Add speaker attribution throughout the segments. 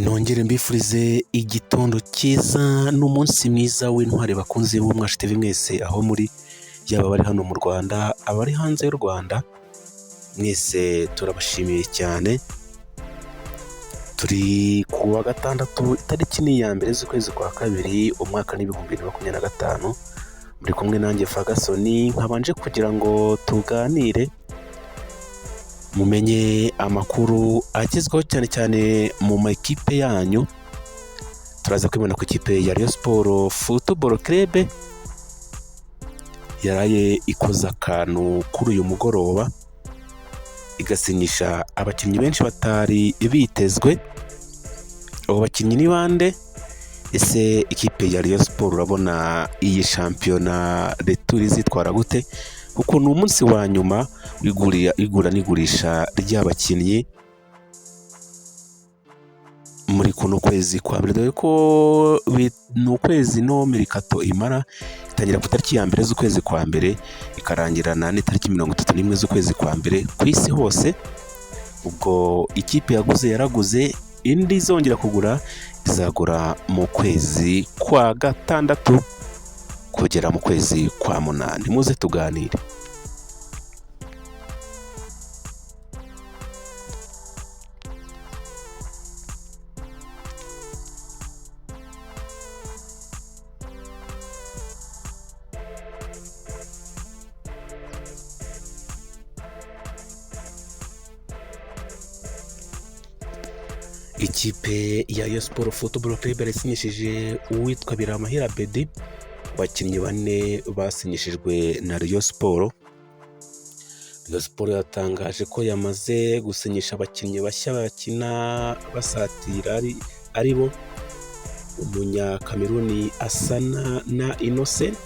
Speaker 1: Nongere mbifurize igitondo cyiza n'umunsi mwiza w'intwari bakunze b'Umwashi TV mwese aho muri, yaba abari hano mu Rwanda, abari hanze y'u Rwanda, mwese turabashimiye cyane. Turi ku wa gatandatu itariki ni iya mbere z'ukwezi kwa kabiri umwaka n'ibihumbi 2025, muri kumwe nanjye Ferguson, nkabanje kugira ngo tuganire mumenye amakuru agezweho cyane cyane mu makipe yanyu. Turaza kwibona ku ikipe ya Rayon Sport Football Club yaraye ikoza akantu kuri uyu mugoroba, igasinyisha abakinnyi benshi batari bitezwe. Abo bakinnyi ni bande? Ese ikipe ya Rayon Sport urabona iyi shampiyona retour izitwara gute? Kuko ni umunsi wa nyuma igura n'igurisha ry'abakinnyi muri kuno kwezi kwa mbere, dore ko ni ukwezi no mirikato imara, itangira ku itariki ya mbere z'ukwezi kwa mbere ikarangirana n'itariki 31 z'ukwezi kwa mbere ku isi hose. Ubwo ikipe yaguze yaraguze, indi izongera kugura izagura mu kwezi kwa gatandatu kugera mu kwezi kwa munani. Muze tuganire. Ikipe ya Rayon Sport Football Club yasinyishije uwitwa Biramahire Abedi. Abakinnyi bane basinyishijwe na Rayon Sport. Rayon Sport yatangaje ko yamaze gusinyisha abakinnyi bashya bakina basatira ari bo umunyakameruni Asana na Innocent,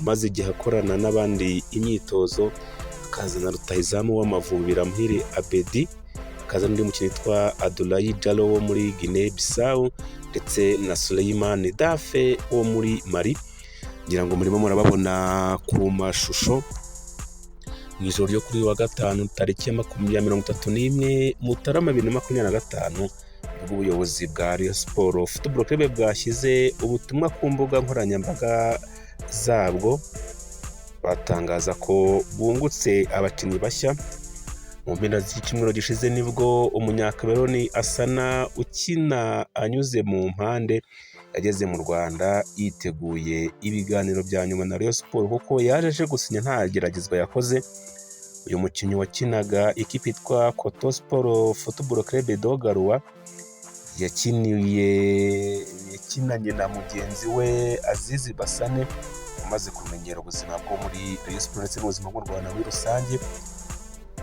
Speaker 1: maze igihe akorana n'abandi imyitozo, akazana rutahizamu w'Amavubi Biramahire Abedi, akaza n'undi mukinnyi witwa Abdoulaye Diallo wo muri Guinea Bissau, ndetse na Souleymane Dafe wo muri Mali. Ngira ngo murimo murababona ku mashusho. Mu ijoro ryo kuri wa gatanu tariki ya 31 Mutarama 2025, ubuyobozi bwa Rayon Sport Football Club bwashyize ubutumwa ku mbuga nkoranyambaga zabwo, batangaza ko bungutse abakinnyi bashya. Mu mpera z'icyumweru gishize nibwo umunyakameruni Asana ukina anyuze mu mpande yageze mu Rwanda yiteguye ibiganiro bya nyuma na Rayon Sport, kuko yaje gusinya nta geragezwa yakoze. Uyu mukinnyi wakinaga ikipe yitwa Koto Sport Football Club Dogarwa yakinanye na mugenzi we Azizi Basane, umaze kumenyera ubuzima bwo muri Rayon Sport ndetse n'ubuzima bw'u Rwanda muri rusange,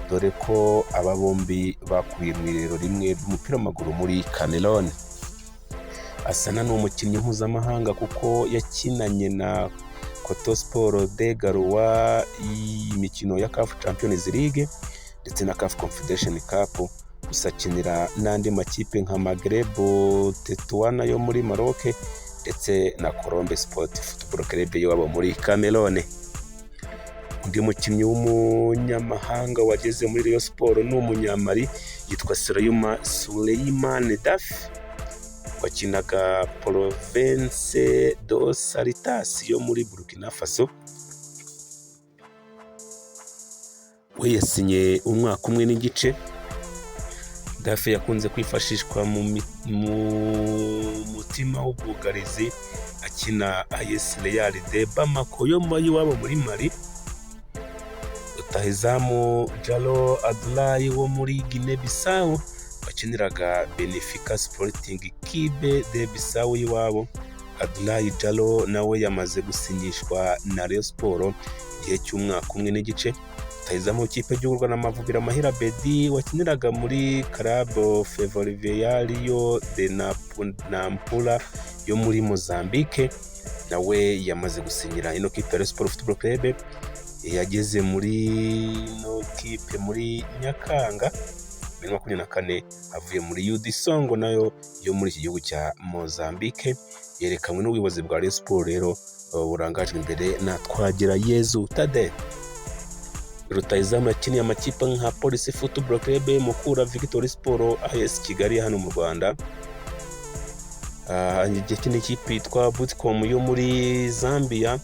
Speaker 1: dore ko aba bombi bakuriye mu irero rimwe ry'umupira w'amaguru muri Cameroon. Asana ni umukinnyi mpuzamahanga kuko yakinanye na Koto Sport de Garoua imikino ya CAF Champions League ndetse na CAF Confederation Cup, gusa akinira n'andi makipe nka Maghreb Tetuana yo muri Maroc ndetse na Colombe Sport Football Club yo muri Cameroon. Undi mukinnyi w'umunyamahanga wageze muri Rayon Sport ni umunyamali yitwa Souleymane Dafe, wakinaga Province dos Salitas yo muri Burkina Faso. We yasinye umwaka umwe n'igice. Dafe yakunze kwifashishwa mu mutima w'ubwugarizi akina AS Real de Bamako yo iwabo muri Mali. Rutahizamu Diallo Abdoulaye wo muri Guinea Bissau wakiniraga Benfica Sporting Club de Bissau iwabo. Abdoulaye Diallo nawe yamaze gusinyishwa na Rayon Sport igihe cy'umwaka umwe n'igice. Rutahizamu w'ikipe y'u Rwanda Amavubi Biramahire Abedi wakiniraga muri Club Ferroviario de Nampula yo muri Mozambique, nawe yamaze gusinyira ino kipe ya Rayon Sport Football Club. Yageze muri no kipe muri Nyakanga 2024, avuye muri UD Songo nayo yo muri iki gihugu cya Mozambique. Yerekanwe n'ubuyobozi bwa Rayon Sport rero burangajwe imbere na Twagirayezu Tade. rutahizamu yakiniye amakipe nka Police Football Club, Mukura Victory Sport, AS Kigali hano mu Rwanda, igihe n'ikipe yitwa Butcom yo muri Zambia,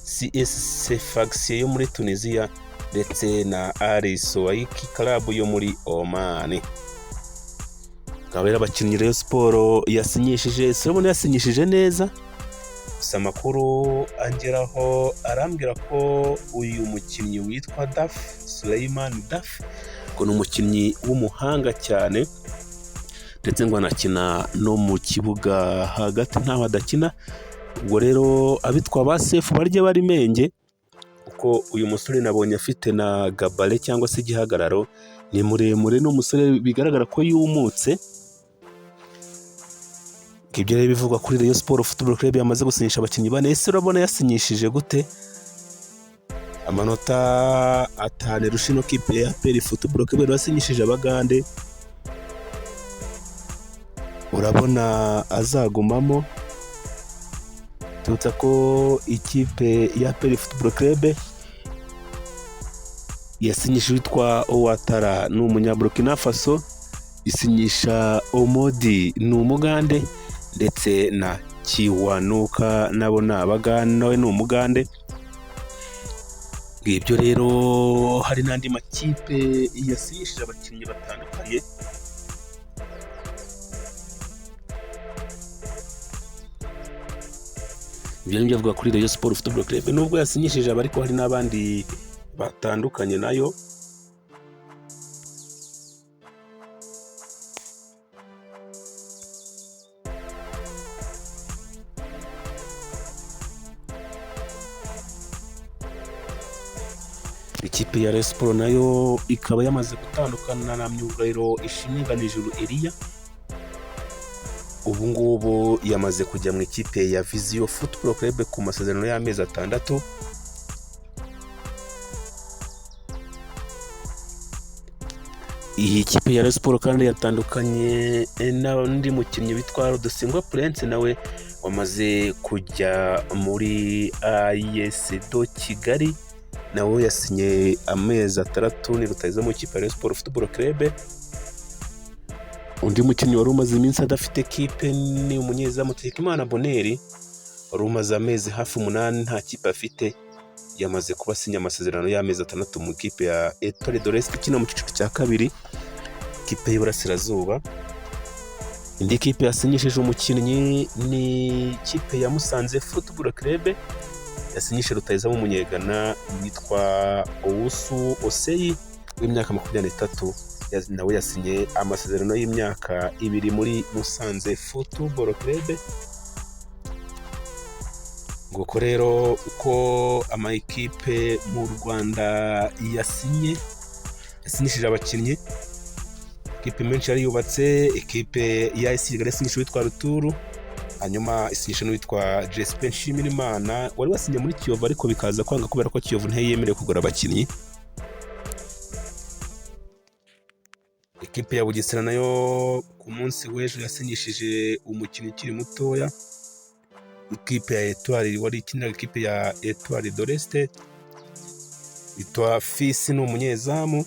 Speaker 1: CS Sfaxien yo muri Tunisia ndetse na Al Sawaiki Club yo muri Oman. Akaba rero abakinnyi Rayon Sport yasinyishije, urabona yasinyishije neza, gusa amakuru angeraho arambwira ko uyu mukinnyi witwa Daf Suleiman Daf ngo ni umukinnyi w'umuhanga cyane, ndetse ngo anakina no mu kibuga hagati ntaho adakina. Ubwo rero abitwa ba Sefu barya bari menge, kuko uyu musore nabonye afite na gabare cyangwa se igihagararo, ni muremure n'umusore bigaragara ko yumutse. Ibyo rero bivugwa kuri Rayon Sport Football Club yamaze gusinyisha abakinnyi bane. Ese urabona yasinyishije gute? Amanota 5 rushino kipe ya APR Football Club yasinyishije abagande, urabona azagumamo. Tutsa ko ikipe ya APR Football Club yasinyishije witwa Ouattara ni umunyaburkina Faso, isinyisha Omodi ni umugande, ndetse na Kiwanuka nabo ni abagande, nawe ni umugande. Ibyo rero hari n'andi makipe yasinyishije abakinnyi batandukanye. Ibyo ni byo avuga kuri Rayon Sport Football Club, nubwo yasinyishije aba ariko hari n'abandi batandukanye nayo. Ikipe ya Rayon Sport nayo ikaba yamaze gutandukana na myugariro Ishiminganijuru Elia. Ubu ngubu yamaze kujya mu ikipe ya Vision Football Club ku masezerano y'amezi 6. Iyi kipe ya Rayon Sport kandi yatandukanye n'undi mukinnyi witwa Rudasingwa Prince, nawe wamaze kujya muri AS do Kigali, nawe yasinye amezi 6 ni rutayiza mu kipe ya Rayon Sport Football Club. Undi mukinnyi wari umaze iminsi adafite ekipe ni umunyezamu Tekimana Bonheur, wari umaze amezi hafi 8 nta kipe afite, yamaze kuba asinya amasezerano y'amezi 6 mu kipe ya Etoile de l'Est ikina mu cyiciro cya kabiri, kipe y'Iburasirazuba. Indi kipe yasinyishije umukinnyi ni kipe ya Musanze Football Club, yasinyishije rutayizamu umunyegana witwa Owusu Oseyi w'imyaka 23, nawe yasinye amasezerano y'imyaka 2 muri Musanze Football Club. Nguko rero uko amakipe mu Rwanda yasinyishije abakinnyi. Ikipe menshi yari yubatse, ikipe ya AS Kigali yasinyishije witwa Ruturu, hanyuma isinyisha n'uwitwa Jesper Nshimirimana wari wasinye muri Kiyovu, ariko bikaza kwanga kubera ko Kiyovu ntiyemerewe kugura abakinnyi. Ikipe ya Bugesera nayo ku munsi w'ejo yasinyishije umukinnyi ukiri mutoya, ikipe ya Etoile wari ikinira ikipe ya Etoile de l'Est witwa Fils, ni umunyezamu.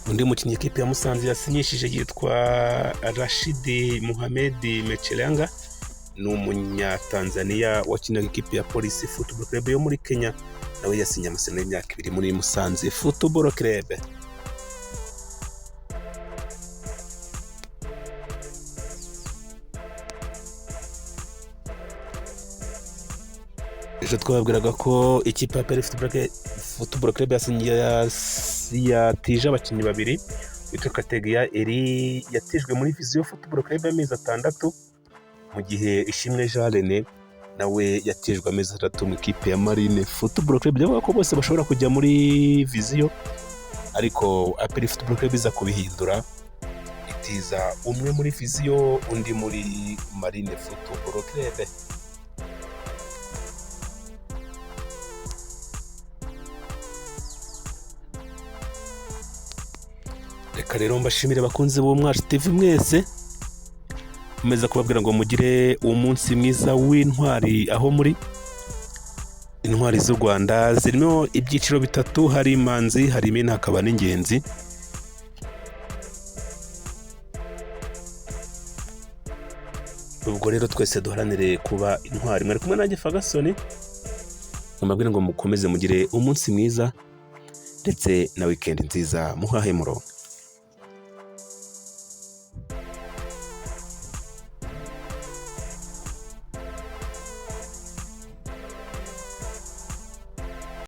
Speaker 1: Undi mukinnyi ikipe ya Musanze yasinyishije yitwa Rashidi Mohamed Mechelanga, ni umunyatanzania wakinaga ikipe ya Police Football Club yo muri Kenya, nawe yasinye amasezerano y'imyaka 2 muri Musanze Football Club. Ejo twababwiraga ko ikipe ya APR Football Club yatije abakinnyi 2, witwa Kategeya Eri yatijwe muri Vision Football Club amezi 6, mu gihe Ishimwe Jean René nawe yatijwe amezi 3 mu ikipe ya Marine Football Club. Byavuga ko bose bashobora kujya muri Vision, ariko APR Football Club iza kubihindura, itiza umwe muri Vision undi muri Marine Football Club. reka rero mbashimire abakunzi b'Umwashi TV mwese, nkomeza kubabwira ngo mugire umunsi mwiza w'intwari aho muri. Intwari z'u Rwanda zirimo ibyiciro bitatu, hari imanzi, hari imena, hakaba n'ingenzi. Ubwo rero twese duharanire kuba intwari. Mwari kumwe nanjye Ferguson, mbabwira ngo mukomeze mugire umunsi mwiza ndetse na weekend nziza, muhahe murongo.